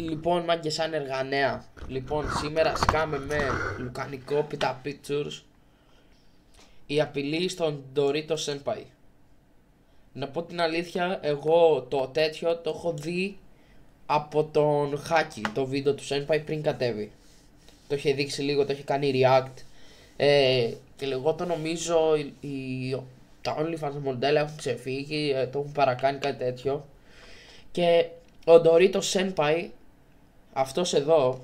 Λοιπόν, μάγκες, σαν εργανέα. Λοιπόν, σήμερα σκάμε με Λουκανικόπιτα Pictures η απειλή στον Dorito Senpai. Να πω την αλήθεια, εγώ το τέτοιο το έχω δει από τον Χάκι, το βίντεο του Senpai πριν κατέβει. Το είχε δείξει λίγο, το είχε κάνει react. Και εγώ το νομίζω τα OnlyFans μοντέλα έχουν ξεφύγει, το έχουν παρακάνει κάτι τέτοιο. Και ο Dorito Senpai, αυτός εδώ,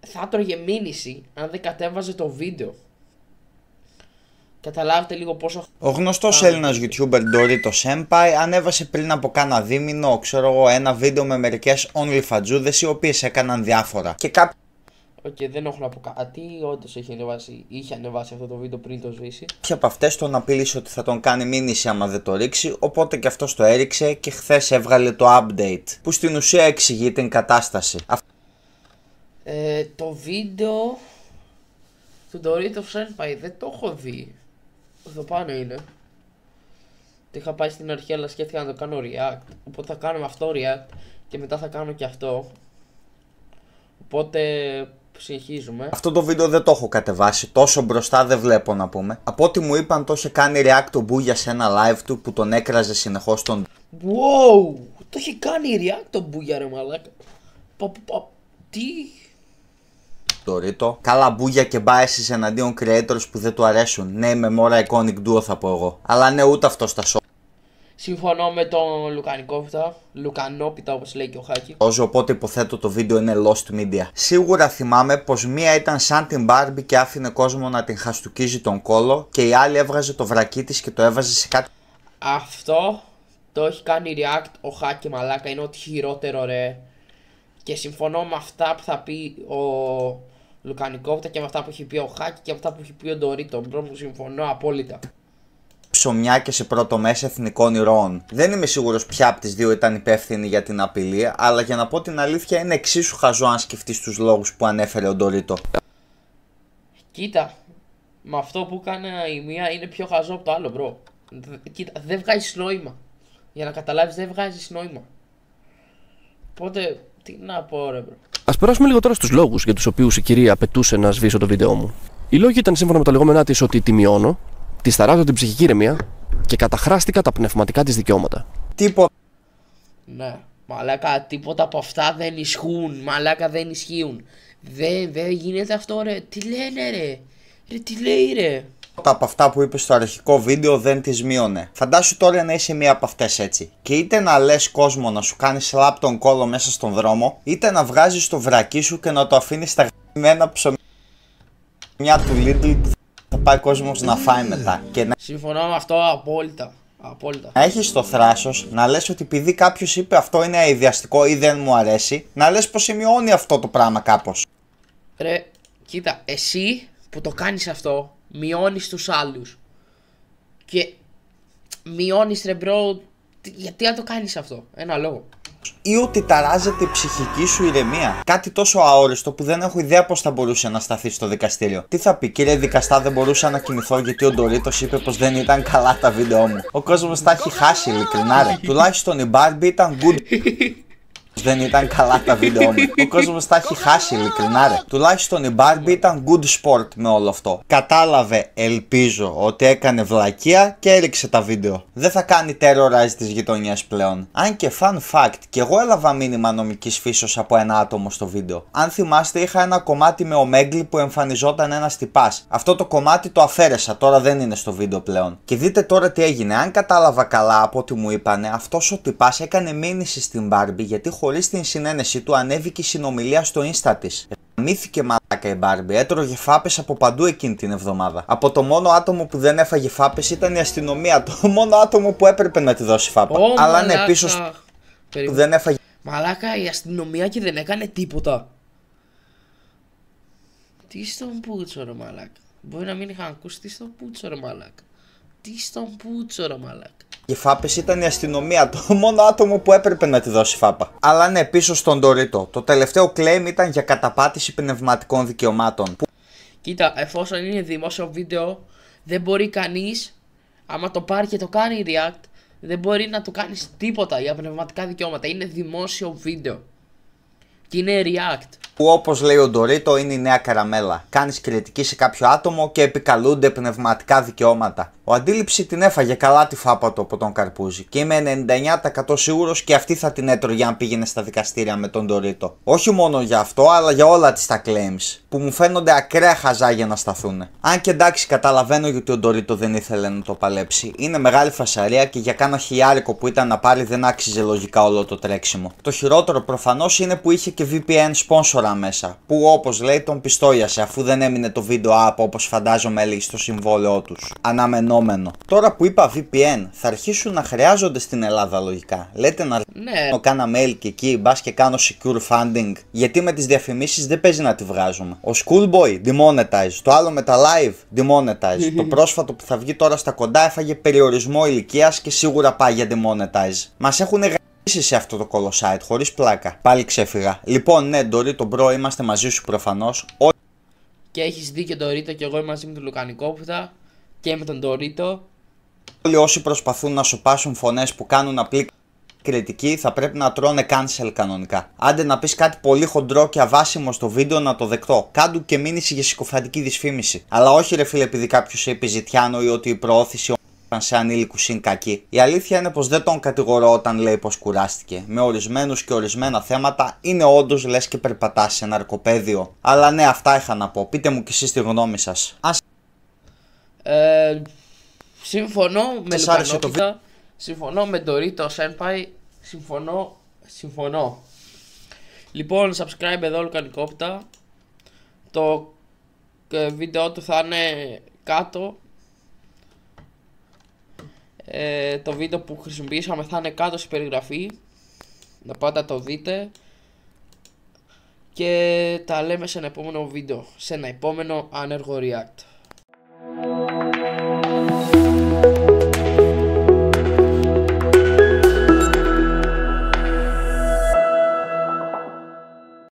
θα τρώγε μήνυση αν δεν κατέβαζε το βίντεο. Καταλάβετε λίγο πόσο... Ο γνωστός Έλληνας YouTuber Dorito Senpai ανέβασε πριν από κάνα δίμηνο, ξέρω εγώ, ένα βίντεο με μερικές OnlyFansούδες οι οποίες έκαναν διάφορα. Και δεν έχω να πω κάτι, όντως είχε ανεβάσει αυτό το βίντεο πριν το σβήσει. Κάποια από αυτές τον απείλησε ότι θα τον κάνει μήνυση άμα δεν το ρίξει, οπότε και αυτός το έριξε και χθες έβγαλε το update, που στην ουσία εξηγεί την κατάσταση. Το βίντεο του Dorito Senpai δεν το έχω δει. Εδώ πάνω είναι. Το είχα πάει στην αρχή, αλλά σκέφτηκα να το κάνω react. Οπότε θα κάνω αυτό react και μετά θα κάνω και αυτό. Οπότε συνεχίζουμε. Αυτό το βίντεο δεν το έχω κατεβάσει, τόσο μπροστά δεν βλέπω να πούμε. Από ό,τι μου είπαν το είχε κάνει react ο Μπούγια σε ένα live του που τον έκραζε συνεχώς τον... Wow! Το είχε κάνει react ο Μπούγια, ρε μαλάκα. Τι... Dorito. Καλά Μπούγια και biases εναντίον creators που δεν του αρέσουν. Ναι, με more iconic duo θα πω εγώ. Αλλά ναι, ούτε αυτό στα show. Συμφωνώ με τον Λουκανόπιτα όπως λέει και ο Χάκη. Οπότε υποθέτω το βίντεο είναι lost media. Σίγουρα θυμάμαι πως μία ήταν σαν την Barbie και άφηνε κόσμο να την χαστουκίζει τον κόλο και η άλλη έβγαζε το βρακί της και το έβαζε σε κάτι. Αυτό το έχει κάνει react ο Χάκη, μαλάκα, είναι ό,τι χειρότερο, ρε. Και συμφωνώ με αυτά που θα πει ο Λουκανικόπιτα και με αυτά που έχει πει ο Χάκη και με αυτά που έχει πει ο Dorito. Μπρο μου, συμφωνώ απόλυτα. Ψωμιά και σε πρώτο μέσα εθνικών ηρώων. Δεν είμαι σίγουρος ποια από τις δύο ήταν υπεύθυνη για την απειλή, αλλά για να πω την αλήθεια είναι εξίσου χαζό αν σκεφτείς τους λόγους που ανέφερε ο Dorito. Κοίτα, με αυτό που έκανε η μία είναι πιο χαζό από το άλλο, μπρο. Κοίτα, δεν βγάζεις νόημα. Για να καταλάβεις, δεν βγάζεις νόημα. Οπότε, τι να πω, ρε, μπρο. Ας περάσουμε λίγο τώρα στους λόγους για τους οποίους η κυρία απαιτούσε να σβήσω το βίντεό μου. Οι λόγοι ήταν σύμφωνα με τα λεγόμενά της ότι τη μειώνω, τη ταράζω την ψυχική ηρεμία και καταχράστηκα τα πνευματικά της δικαιώματα. Τίποτα. Ναι, μαλάκα, τίποτα από αυτά δεν ισχύουν. Μαλάκα, δεν ισχύουν. Δεν γίνεται αυτό, ρε. Τι λένε, ρε. Ρε, τι λέει, ρε. Από αυτά που είπε στο αρχικό βίντεο δεν τις μείωνε. Φαντάσου τώρα να είσαι μία από αυτές έτσι. Και είτε να λες κόσμο να σου κάνει slap τον κόλο μέσα στον δρόμο, είτε να βγάζεις το βρακί σου και να το αφήνεις στα γαμμένα ψωμιά του Lidl που θα πάει κόσμος να φάει μετά. Και να... Συμφωνώ με αυτό απόλυτα. Απόλυτα. Να έχεις το θράσος να λες ότι επειδή κάποιος είπε αυτό είναι αειδιαστικό ή δεν μου αρέσει, να λες πως μειώνει αυτό το πράγμα κάπως. Ρε, κοίτα, εσύ που το κάνεις αυτό, μειώνεις τους άλλους. Και μειώνεις, ρε μπρο, γιατί να το κάνεις αυτό, ένα λόγο. Ή ότι ταράζεται η ψυχική σου ηρεμία. Κάτι τόσο αόριστο που δεν έχω ιδέα πως θα μπορούσε να σταθεί στο δικαστήριο. Τι θα πει, κύριε δικαστά, δεν μπορούσα να κοιμηθώ γιατί ο Ντορίτος είπε πως δεν ήταν καλά τα βίντεο μου. Ο κόσμος τα έχει χάσει, ειλικρινά, ρε. Τουλάχιστον η Barbie ήταν good. Δεν ήταν καλά τα βίντεο μου. Ο κόσμος τα έχει χάσει, ειλικρινά, ρε. Τουλάχιστον η Barbie ήταν good sport με όλο αυτό. Κατάλαβε, ελπίζω, ότι έκανε βλακεία και έριξε τα βίντεο. Δεν θα κάνει terrorize τις γειτονιές πλέον. Αν και fun fact, και εγώ έλαβα μήνυμα νομικής φύσεως από ένα άτομο στο βίντεο. Αν θυμάστε, είχα ένα κομμάτι με ομέγκλι που εμφανιζόταν ένας τυπάς. Αυτό το κομμάτι το αφαίρεσα, τώρα δεν είναι στο βίντεο πλέον. Και δείτε τώρα τι έγινε. Αν κατάλαβα καλά από ό,τι μου είπανε, αυτός ο τυπάς έκανε μήνυση στην Barbie γιατί χωρίς την συνένεση του ανέβηκε η συνομιλία στο Insta της. Μύθηκε μαλάκα η Barbie, έτρωγε φάπες από παντού εκείνη την εβδομάδα. Από το μόνο άτομο που δεν έφαγε φάπες ήταν η αστυνομία, το μόνο άτομο που έπρεπε να τη δώσει φάπα. Αλλά ναι, πίσω που δεν έφαγε. Μαλάκα, η αστυνομία και δεν έκανε τίποτα. Τι στον πούτσο, ρε μαλάκα. Μπορεί να μην είχαν ακούσει, τι στον πούτσο, ρε μαλάκα. Τι στον πούτσο, ρε μαλάκα. Οι φάπες ήταν η αστυνομία, το μόνο άτομο που έπρεπε να τη δώσει φάπα. Αλλά ναι, πίσω στον Dorito. Το τελευταίο claim ήταν για καταπάτηση πνευματικών δικαιωμάτων. Κοίτα, εφόσον είναι δημόσιο βίντεο, δεν μπορεί κανείς, άμα το πάρει και το κάνει react, δεν μπορεί να του κάνεις τίποτα για πνευματικά δικαιώματα. Είναι δημόσιο βίντεο. Και είναι react. Που όπως λέει ο Ντορίτο είναι η νέα καραμέλα. Κάνεις κριτική σε κάποιο άτομο και επικαλούνται πνευματικά δικαιώματα. Ο Αντίληψη την έφαγε καλά τη φάπα του από τον Καρπούζη και είμαι 99% σίγουρος και αυτή θα την έτρωγε αν πήγαινε στα δικαστήρια με τον Ντορίτο. Όχι μόνο για αυτό, αλλά για όλα τις τα claims που μου φαίνονται ακραία χαζά για να σταθούν. Αν και εντάξει, καταλαβαίνω γιατί ο Ντορίτο δεν ήθελε να το παλέψει. Είναι μεγάλη φασαρία και για κάνα χιλιάρικο που ήταν να πάρει δεν άξιζε λογικά όλο το τρέξιμο. Το χειρότερο προφανώς είναι που είχε και VPN sponsora μέσα, που όπως λέει τον πιστόλιασε αφού δεν έμεινε το βίντεο app όπως φαντάζομαι έλεγε στο συμβόλαιό τους. Αναμενόμενο. Τώρα που είπα VPN, θα αρχίσουν να χρειάζονται στην Ελλάδα λογικά. Λέτε να κάνα mail και εκεί, μπας και κάνω secure funding, γιατί με τις διαφημίσεις δεν παίζει να τη βγάζουμε. Ο Schoolboy, demonetize. Το άλλο με τα live, demonetize. Το πρόσφατο που θα βγει τώρα στα κοντά έφαγε περιορισμό ηλικίας και σίγουρα πάει για demonetize. Μας έχουν σε αυτό το κολοσάιτ, χωρίς πλάκα. Πάλι ξέφυγα. Λοιπόν, ναι, Ντορίτο, μπρο, είμαστε μαζί σου προφανώς. Και έχεις δίκιο, Ντορίτο, και εγώ είμαι μαζί με τον Λουκανικόπουτα και με τον Ντορίτο. Όλοι όσοι προσπαθούν να σοπάσουν φωνές που κάνουν απλή κριτική θα πρέπει να τρώνε cancel κανονικά. Άντε να πεις κάτι πολύ χοντρό και αβάσιμο στο βίντεο να το δεκτώ. Κάντου και μήνυση για συκοφαντική δυσφήμιση. Αλλά όχι ρε φίλε, επειδή κάποιος είπε ζητιάνο ή ότι η προώθηση σε ανήλικους είναι κακή. Η αλήθεια είναι πως δεν τον κατηγορώ όταν λέει πως κουράστηκε. Με ορισμένους και ορισμένα θέματα είναι όντως λες και περπατάς σε ναρκοπαίδιο. Αλλά ναι, αυτά είχα να πω. Πείτε μου κι εσείς τη γνώμη σας. Συμφωνώ με Λουκανόπιτα, συμφωνώ με Ντορίτο Senpai, συμφωνώ. Λοιπόν, subscribe εδώ Λουκανικόπιτα. Το βίντεο του θα είναι κάτω. Το βίντεο που χρησιμοποιήσαμε θα είναι κάτω στη περιγραφή. Να πάτε να το δείτε. Και τα λέμε σε ένα επόμενο βίντεο, σε ένα επόμενο άνεργο react.